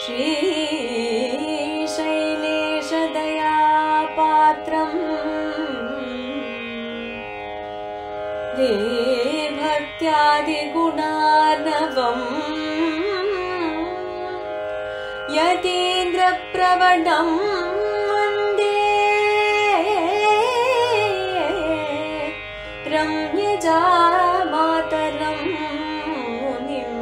श्रीशैलेशदयापात्रम् देभक्त्यादिगुणार्णवम् यतीन्द्रप्रवणं वन्दे रम्यजामातरं मुनिम्।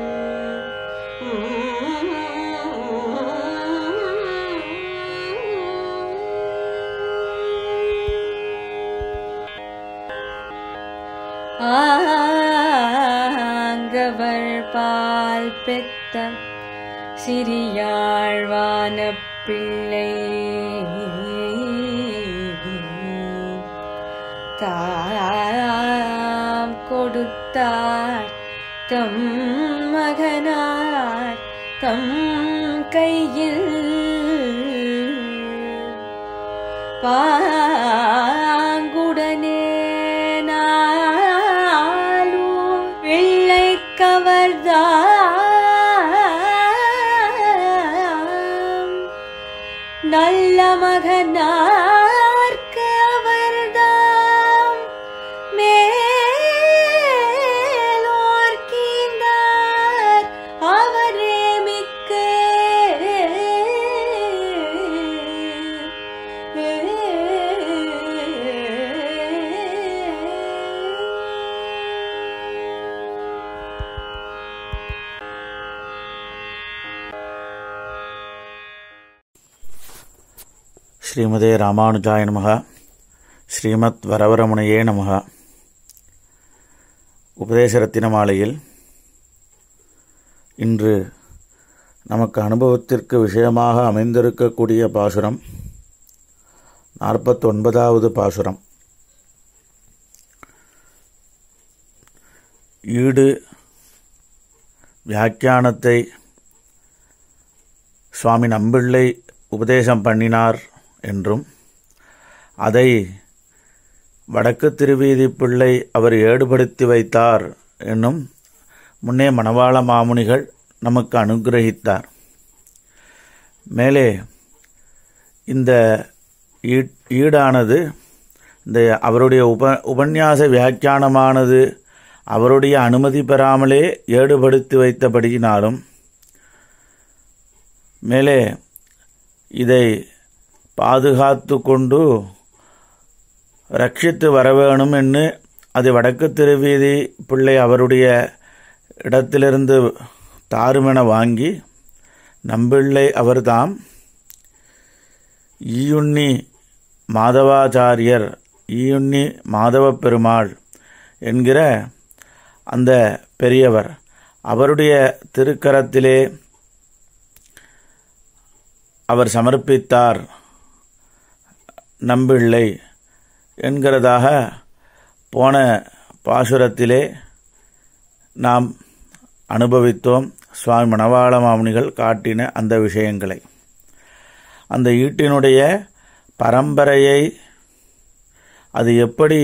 ஆங்கவர்பால் பெத்த சிறியாழ்வான பிள்ளை தாம் கொடுத்தார் தம் மகனார் தம் கையில் பாங்குடனே நாளும் வெள்ளை கவர்தாம் நல்ல மகனார்க்கு அவர்தாம் மேலோர் கீந்தார் அவரே மிக்க ஸ்ரீமதே ராமானுஜாய நமः. ஸ்ரீமத் வரவரமுனையே நமः. உபதேசரத்தின மாலையில் இன்று நமக்கு அனுபவத்திற்கு விஷயமாக அமைந்திருக்கக்கூடிய பாசுரம் 49வது பாசுரம். ஈடு வியாக்கியானத்தை சுவாமி நம்பிள்ளை உபதேசம் பண்ணினார் என்றும் அதை வடக்கு திருவீதி பிள்ளை அவர் ஏடுபடுத்தி வைத்தார் என்னும் முன்னே மணவாள மாமுனிகள் நமக்கு அனுகிரகித்தார். மேலே இந்த ஈடானது இந்த அவருடைய உபன்யாச வியாக்கியானமானது அவருடைய அனுமதி பெறாமலே ஏடுபடுத்தி வைத்தபடியினாலும் மேலே இதை பாதுகாத்து கொண்டு ரட்சித்து வரவேணும் என்று அது வடக்கு திருவீதி பிள்ளை அவருடைய இடத்திலிருந்து தாருமென வாங்கி நம்பிள்ளை அவர்தாம் ஈயுண்ணி மாதவாச்சாரியர் ஈயுண்ணி மாதவ பெருமாள் என்கிற அந்த பெரியவர் அவருடைய திருக்கரத்திலே அவர் சமர்ப்பித்தார் நம்பிள்ளை என்கிறதாக போன பாசுரத்திலே நாம் அனுபவித்தோம். சுவாமி மணவாள மாமுனிகள் காட்டின அந்த விஷயங்களை, அந்த ஈட்டினுடைய பரம்பரையை அது எப்படி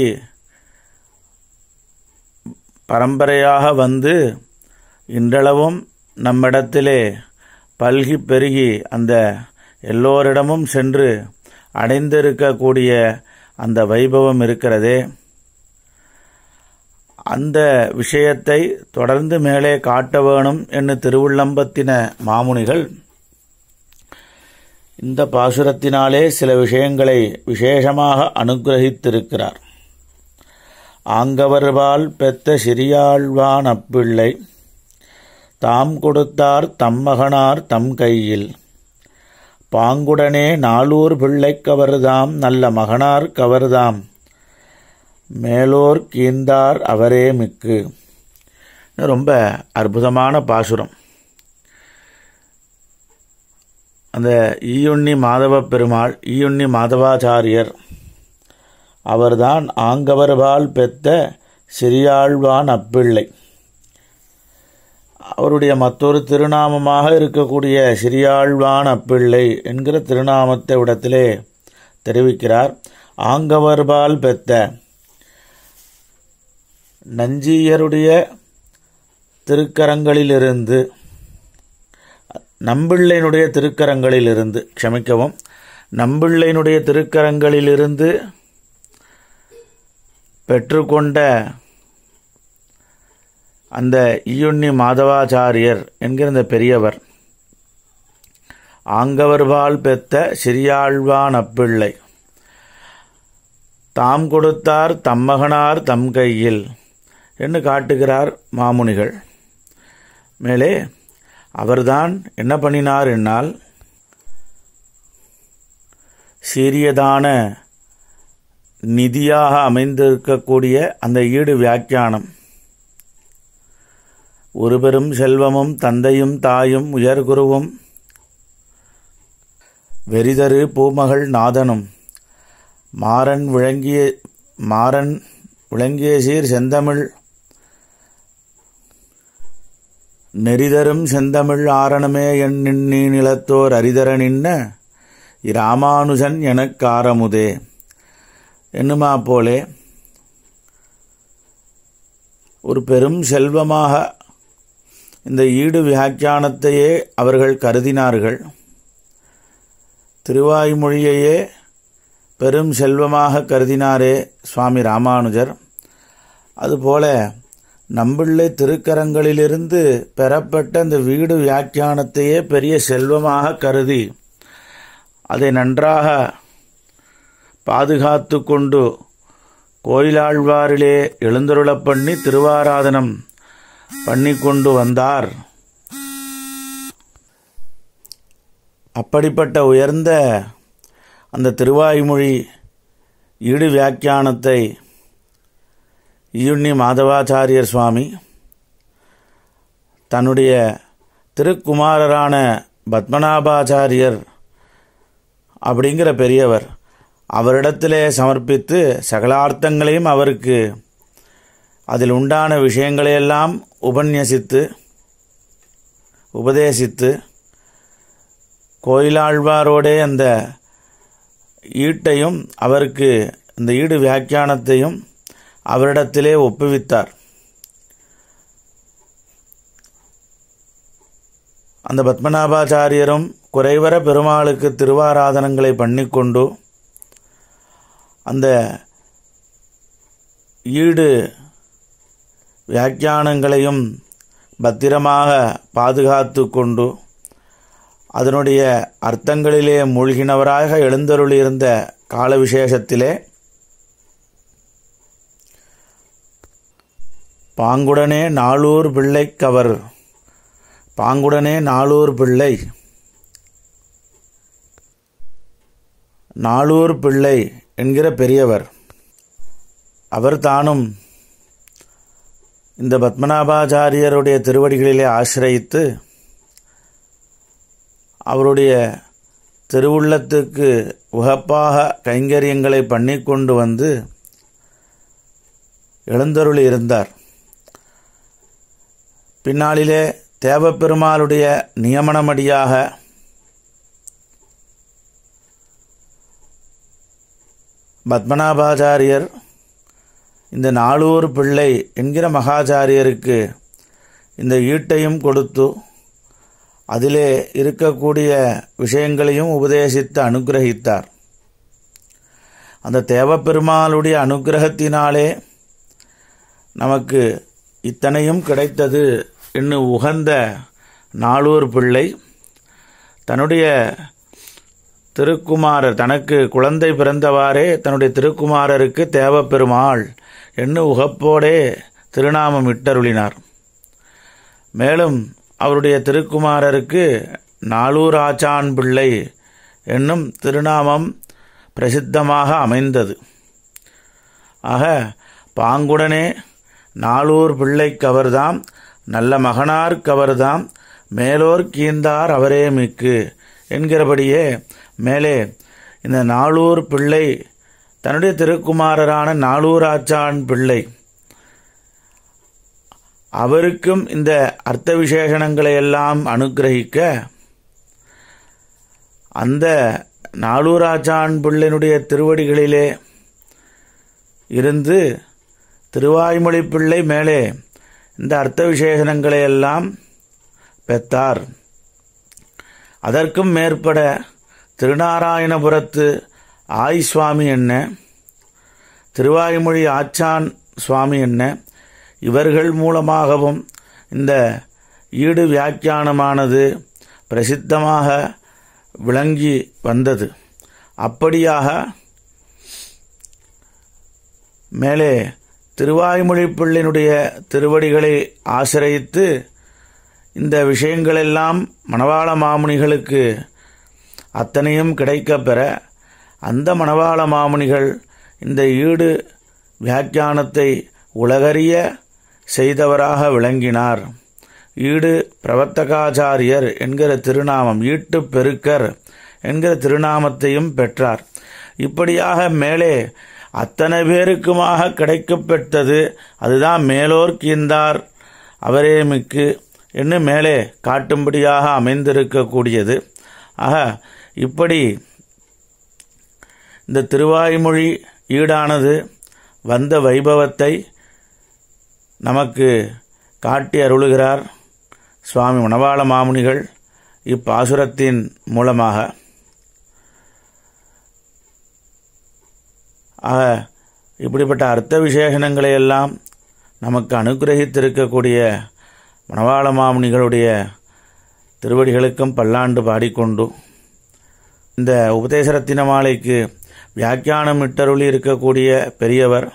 பரம்பரையாக வந்து இன்றளவும் நம்மிடத்திலே பல்கி பெருகி அந்த எல்லோரிடமும் சென்று அடைந்திருக்கக்கூடிய அந்த வைபவம் இருக்கிறதே, அந்த விஷயத்தை தொடர்ந்து மேலே காட்ட வேணும் என்று திருவுள்ளம்பத்தின மாமுனிகள் இந்த பாசுரத்தினாலே சில விஷயங்களை விசேஷமாக அனுகிரகித்திருக்கிறார். ஆங்கவர்பால் பெத்த சிறியாழ்வான் அப்பிள்ளை தாம் கொடுத்தார் தம் மகனார் தம் கையில் பாங்குடனே நாளூர் பிள்ளைக் கவர்தாம் நல்ல மகனார் கவர்தாம் மேலோர் கீந்தார் அவரே மிக்கு. ரொம்ப அற்புதமான பாசுரம். அந்த ஈயுண்ணி மாதவ பெருமாள் ஈயுண்ணி மாதவாச்சாரியர் அவர்தான் ஆங்கவர்பால் பெத்த சிறியாழ்வான் அப்பிள்ளை. அவருடைய மற்றொரு திருநாமமாக இருக்கக்கூடிய சிறியாழ்வான் அப்பிள்ளை என்கிற திருநாமத்தை இடத்திலே தெரிவிக்கிறார். ஆங்கவர்பால் பெத்த நஞ்சியருடைய திருக்கரங்களிலிருந்து நம்பிள்ளையினுடைய திருக்கரங்களிலிருந்து, க்ஷமிக்கவும், நம்பிள்ளையினுடைய திருக்கரங்களிலிருந்து பெற்றுக்கொண்ட அந்த ஈயுண்ணி மாதவாச்சாரியர் என்கிற அந்த பெரியவர் ஆங்கவர்பால் பெத்த சிறியாழ்வான் அப்பிள்ளை தாம் கொடுத்தார் தம்மகனார் தம் கையில் என்று காட்டுகிறார் மாமுனிகள். மேலே அவர்தான் என்ன பண்ணினார் என்னால், சீரியதான நிதியாக அமைந்திருக்கக்கூடிய அந்த ஈடு வியாக்கியானம், ஒரு பெரும் செல்வமும் தந்தையும் தாயும் உயர்குருவும் வெறிதரு பூமகள் நாதனும் மாறன் விளங்கிய சீர் செந்தமிழ் நெறிதரும் செந்தமிழ் ஆரணமே என் நின்னி நிலத்தோர் அரிதர நின்ன இராமானுஜன் எனக் காரமுதே என்னுமா போலே ஒரு பெரும் செல்வமாக இந்த ஈடு வியாக்கியானத்தையே அவர்கள் கருதினார்கள். திருவாய்மொழியையே பெரும் செல்வமாக கருதினாரே சுவாமி ராமானுஜர். அதுபோல நம்பிள்ளை திருக்கரங்களிலிருந்து பெறப்பட்ட இந்த வீடு வியாக்கியானத்தையே பெரிய செல்வமாக கருதி அதை நன்றாக பாதுகாத்து கொண்டு கோயிலாழ்வாரிலே எழுந்தருளப் பண்ணி திருவாராதனம் பண்ணி கொண்டு வந்தார். அப்படிப்பட்ட உயர்ந்த அந்த திருவாய்மொழி ஈடு வியாக்கியானத்தை ஈயுண்ணி மாதவாச்சாரியர் சுவாமி தன்னுடைய திருக்குமாரரான பத்மநாபாச்சாரியர் அப்படிங்கிற பெரியவர் அவரிடத்திலே சமர்ப்பித்து சகலார்த்தங்களையும் அவருக்கு அதில் உண்டான விஷயங்களையெல்லாம் உபதேசித்து கோயிலாழ்வாரோடே அந்த ஈட்டையும் அவருக்கு இந்த ஈடு வியாக்கியானத்தையும் அவரிடத்திலே ஒப்புவித்தார். அந்த பத்மநாபாச்சாரியரும் குறைவர பெருமாளுக்கு திருவாராதனங்களை பண்ணிக்கொண்டு அந்த ஈடு வியாக்கியானங்களையும் பத்திரமாக பாதுகாத்து கொண்டு அதனுடைய அர்த்தங்களிலே மூழ்கினவராக எழுந்தருளியிருந்த கால விசேஷத்திலே பாங்குடனே நாளூர் பிள்ளைக்கவர் பாங்குடனே நாளூர் பிள்ளை நாளூர் பிள்ளை என்கிற பெரியவர் அவர் தானும் இந்த பத்மநாபாச்சாரியருடைய திருவடிகளிலே ஆசிரயித்து அவருடைய திருவுள்ளத்துக்கு உகப்பாக கைங்கரியங்களை பண்ணிக்கொண்டு வந்து எழுந்தருளி இருந்தார். பின்னாளிலே தேவப்பெருமாளுடைய நியமனமடியாக பத்மநாபாச்சாரியர் இந்த நாளூர் பிள்ளை என்கிற மகாச்சாரியருக்கு இந்த ஈட்டையும் கொடுத்து அதிலே இருக்கக்கூடிய விஷயங்களையும் உபதேசித்து அனுகிரகித்தார். அந்த தேவப்பெருமாளுடைய அனுகிரகத்தினாலே நமக்கு இத்தனையும் கிடைத்தது என்று உகந்த நாளூர் பிள்ளை தன்னுடைய திருக்குமாரர் தனக்கு குழந்தை பிறந்தவாறே தன்னுடைய திருக்குமாரருக்கு தேவப்பெருமாள் என்று உகப்போடே திருநாமம் இட்டருளினார். மேலும் அவருடைய திருக்குமாரருக்கு நாளூர் ஆச்சான் பிள்ளை என்னும் திருநாமம் பிரசித்தமாக அமைந்தது. ஆக பாங்குடனே நாளூர் பிள்ளைக்கவர்தாம் நல்ல மகனார்க்கவர்தாம் மேலோர் கீந்தார் அவரே மிக்கு என்கிறபடியே மேலே இந்த நாளூர் பிள்ளை தன்னுடைய திருக்குமாரரான நாளூர் ஆச்சான் பிள்ளை அவருக்கும் இந்த அர்த்த விசேஷணங்களை எல்லாம் அனுகிரகிக்க அந்த நாளூராச்சான் பிள்ளையினுடைய திருவடிகளிலே இருந்து திருவாய்மொழி பிள்ளை மேலே இந்த அர்த்த விசேஷணங்களை எல்லாம் பெற்றார். அதற்கும் மேற்பட திருநாராயணபுரத்து ஆய் சுவாமி என்ன, திருவாய்மொழி ஆச்சான் சுவாமி என்ன, இவர்கள் மூலமாகவும் இந்த ஈடு வியாக்கியானமானது பிரசித்தமாக விளங்கி வந்தது. அப்படியாக மேலே திருவாய்மொழி பிள்ளையினுடைய திருவடிகளை ஆசிரியித்து இந்த விஷயங்களெல்லாம் மணவாள மாமுனிகளுக்கு அத்தனையும் கிடைக்கப் பெற அந்த மணவாள மாமுனிகள் இந்த ஈடு வியாக்கியானத்தை உலகறிய செய்தவராக விளங்கினார். ஈடு பிரவர்த்தகாச்சாரியர் என்கிற திருநாமம், ஈட்டு பெருக்கர் என்கிற திருநாமத்தையும் பெற்றார். இப்படியாக மேலே அத்தனை பேருக்குமாக கிடைக்கப்பெற்றது. அதுதான் மேலோர் கீந்தார் அவரே மிக்கு என்று மேலே காட்டும்படியாக அமைந்திருக்கக்கூடியது. ஆக இப்படி இந்த திருவாய்மொழி ஈடானது வந்த வைபவத்தை நமக்கு காட்டி அருளுகிறார் சுவாமி மணவாள மாமுனிகள் இப்பாசுரத்தின் மூலமாக. ஆக இப்படிப்பட்ட அர்த்த விசேஷணங்களை எல்லாம் நமக்கு அனுகிரகித்திருக்கக்கூடிய மணவாள மாமுனிகளுடைய திருவடிகளுக்கும் பல்லாண்டு பாடிக்கொண்டு இந்த உபதேசரத்தின மாலைக்கு வியாக்கியானம் இட்டருளி இருக்கக்கூடிய பெரியவர்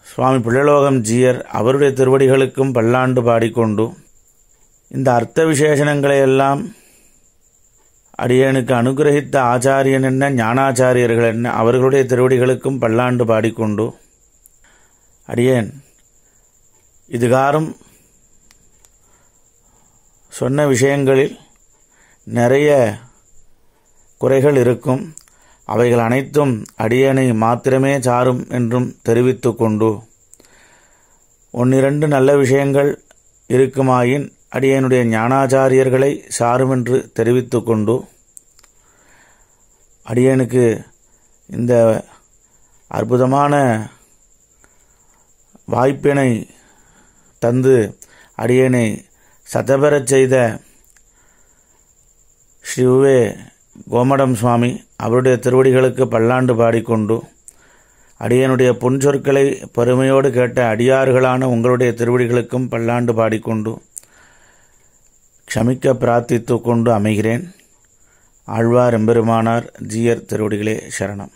சுவாமி பிள்ளலோகம் ஜீயர் அவருடைய திருவடிகளுக்கும் பல்லாண்டு பாடிக்கொண்டு இந்த அர்த்த விசேஷணங்களை எல்லாம் அடியேனுக்கு அனுகிரகித்த ஆச்சாரியன் என்ன, ஞானாச்சாரியர்கள் என்ன, அவர்களுடைய திருவடிகளுக்கும் பல்லாண்டு பாடிக்கொண்டு அடியேன் இதுகாரும் சொன்ன விஷயங்களில் நிறைய குறைகள் இருக்கும். அவைகள் அனைத்தும் அடியேனை மாத்திரமே சாரும் என்றும் தெரிவித்து கொண்டு ஒன்னிரண்டு நல்ல விஷயங்கள் இருக்குமாயின் அடியேனுடைய ஞானாச்சாரியர்களை சாருமென்று தெரிவித்து கொண்டு அடியேனுக்கு இந்த அற்புதமான வாய்ப்பினை தந்து அடியேனை சதபெறச் செய்த ஸ்ரீ கோமடம் சுவாமி அவருடைய திருவடிகளுக்கு பல்லாண்டு பாடிக்கொண்டு அடியனுடைய பொன்சொற்களை பெருமையோடு கேட்ட அடியார்களான உங்களுடைய திருவடிகளுக்கும் பல்லாண்டு பாடிக்கொண்டு க்ஷமிக்க பிரார்த்தித்து கொண்டு அமைகிறேன். ஆழ்வார் எம்பெருமானார் ஜீயர் திருவடிகளே சரணம்.